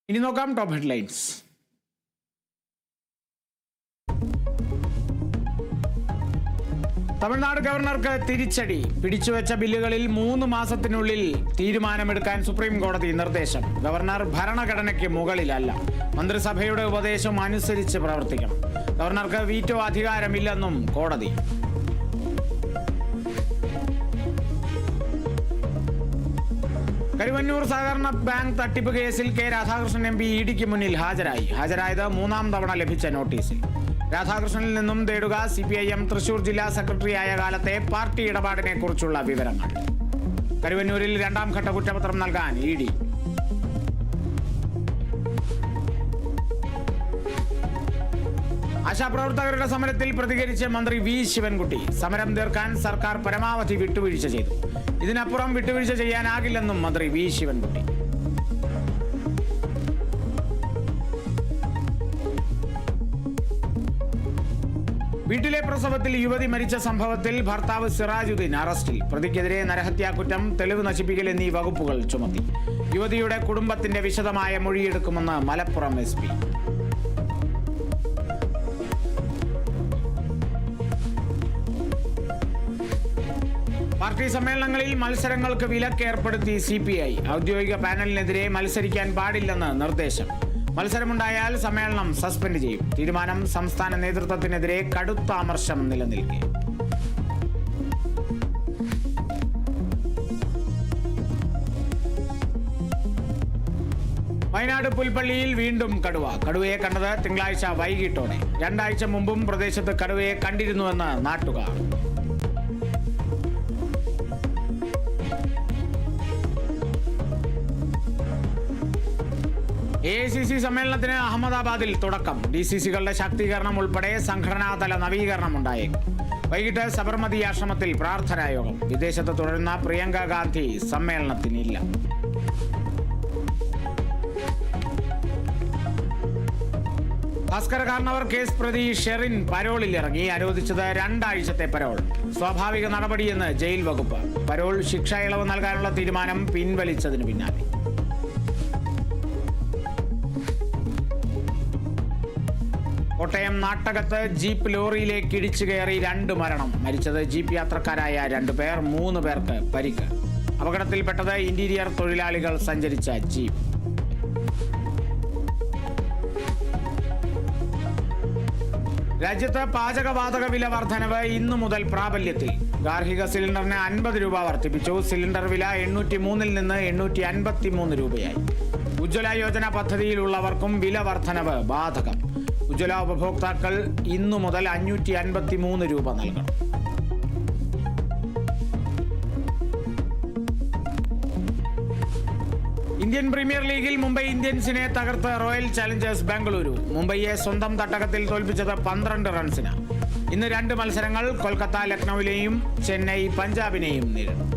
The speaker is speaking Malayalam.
ഇനി നോക്കാം ടോപ്പ് ഹെഡ്ലൈൻസ്. തമിഴ്നാട് ഗവർണർക്ക് തിരിച്ചടി. പിടിച്ചുവെച്ച ബില്ലുകളിൽ 3 മാസത്തിനുള്ളിൽ തീരുമാനമെടുക്കാൻ സുപ്രീം കോടതി നിർദ്ദേശം. ഗവർണർ ഭരണഘടനയ്ക്ക് മുകളിലല്ല. മന്ത്രിസഭയുടെ ഉപദേശം അനുസരിച്ച് പ്രവർത്തിക്കണം. ഗവർണർക്ക് വീറ്റോ അധികാരമില്ലെന്നും കോടതി. കരുവന്നൂർ സഹകരണ ബാങ്ക് തട്ടിപ്പ് കേസിൽ കെ രാധാകൃഷ്ണൻ എം പി ഇഡിക്ക് മുന്നിൽ ഹാജരായത് 3-ാം തവണ ലഭിച്ച നോട്ടീസിൽ. രാധാകൃഷ്ണനിൽ നിന്നും തേടുക CPIM തൃശൂർ ജില്ലാ സെക്രട്ടറിയായ കാലത്തെ പാർട്ടി ഇടപാടിനെ കുറിച്ചുള്ള വിവരങ്ങൾ. കരുവന്നൂരിൽ 2-ാം ഘട്ട കുറ്റപത്രം നൽകാൻ ഇഡി. ആശാപ്രവർത്തകരുടെ സമരത്തിൽ പ്രതികരിച്ച് മന്ത്രി വി ശിവൻകുട്ടി. സമരം തീർക്കാൻ സർക്കാർ പരമാവധി വിട്ടുവീഴ്ച ചെയ്തു. ഇതിനപ്പുറം വിട്ടുവീഴ്ച ചെയ്യാനാകില്ലെന്നും മന്ത്രി വി ശിവൻകുട്ടി. വീട്ടിലെ പ്രസവത്തിൽ യുവതി മരിച്ച സംഭവത്തിൽ ഭർത്താവ് സിറാജുദ്ദീൻ അറസ്റ്റിൽ. പ്രതിക്കെതിരെ നരഹത്യാക്കുറ്റം, തെളിവ് നശിപ്പിക്കൽ എന്നീ വകുപ്പുകൾ ചുമത്തി. യുവതിയുടെ കുടുംബത്തിന്റെ വിശദമായ മൊഴിയെടുക്കുമെന്ന് മലപ്പുറം SP. പാർട്ടി സമ്മേളനങ്ങളിൽ മത്സരങ്ങൾക്ക് വിലക്ക് ഏർപ്പെടുത്തി CPI. ഔദ്യോഗിക പാനലിനെതിരെ മത്സരിക്കാൻ പാടില്ലെന്ന് നിർദ്ദേശം. മത്സരമുണ്ടായാൽ സമ്മേളനം സസ്പെൻഡ് ചെയ്യും. തീരുമാനം സംസ്ഥാന നേതൃത്വത്തിനെതിരെ കടുത്ത അമർഷം നിലനിൽക്കെ. വയനാട് പുൽപ്പള്ളിയിൽ വീണ്ടും കടുവയെ കണ്ടത് തിങ്കളാഴ്ച വൈകിട്ടോടെ. 2 ആഴ്ച മുമ്പും പ്രദേശത്ത് കടുവയെ കണ്ടിരുന്നുവെന്ന് നാട്ടുകാർ. AICC സമ്മേളനത്തിന് അഹമ്മദാബാദിൽ തുടക്കം. DCCകളുടെ ശാക്തീകരണം ഉൾപ്പെടെ സംഘടനാതല നവീകരണം ഉണ്ടായേക്കും. വൈകിട്ട് സബർമതി ആശ്രമത്തിൽ പ്രാർത്ഥനായോഗം. വിദേശത്ത് തുടരുന്ന പ്രിയങ്ക ഗാന്ധി സമ്മേളനത്തിനില്ല. ഭാസ്കര കാർണവർ കേസ് പ്രതി ഷെറിൻ പരോളിൽ ഇറങ്ങി. അനുവദിച്ചത് 2 ആഴ്ചത്തെ പരോൾ. സ്വാഭാവിക നടപടിയെന്ന് ജയിൽ വകുപ്പ്. പരോൾ ശിക്ഷ ഇളവ് നൽകാനുള്ള തീരുമാനം പിൻവലിച്ചതിന് പിന്നാലെ. കോട്ടയം നാട്ടകത്ത് ജീപ്പ് ലോറിയിലേക്ക് ഇടിച്ചു കയറി 2 മരണം. മരിച്ചത് ജീപ്പ് യാത്രക്കാരായ 2 പേർ, 3 പേർക്ക് പരിക്ക്. അപകടത്തിൽപ്പെട്ടത് ഇന്റീരിയർ തൊഴിലാളികൾ സഞ്ചരിച്ച ജീപ്പ്. രാജ്യത്ത് പാചകവാതക വില വർധനവ് ഇന്നു മുതൽ പ്രാബല്യത്തിൽ. ഗാർഹിക സിലിണ്ടറിന് 50 രൂപ വർദ്ധിപ്പിച്ചു. സിലിണ്ടർ വില 803 നിന്ന് 853 രൂപയായി. ഉജ്ജ്വല യോജന പദ്ധതിയിലുള്ളവർക്കും വില വർധനവ് ബാധകം. ഉജ്ജ്വല ഉപഭോക്താക്കൾ ഇന്നു മുതൽ 553 രൂപ നൽകണം. ഇന്ത്യൻ പ്രീമിയർ ലീഗിൽ മുംബൈ ഇന്ത്യൻസിനെ തകർത്ത് റോയൽ ചാലഞ്ചേഴ്സ് ബാംഗ്ലൂരു. മുംബൈയെ സ്വന്തം തട്ടകത്തിൽ തോൽപ്പിച്ചത് 12 റൺസിന്. ഇന്ന് 2 മത്സരങ്ങൾ. കൊൽക്കത്ത ലക്നൌവിനെയും ചെന്നൈ പഞ്ചാബിനെയും നേരിടും.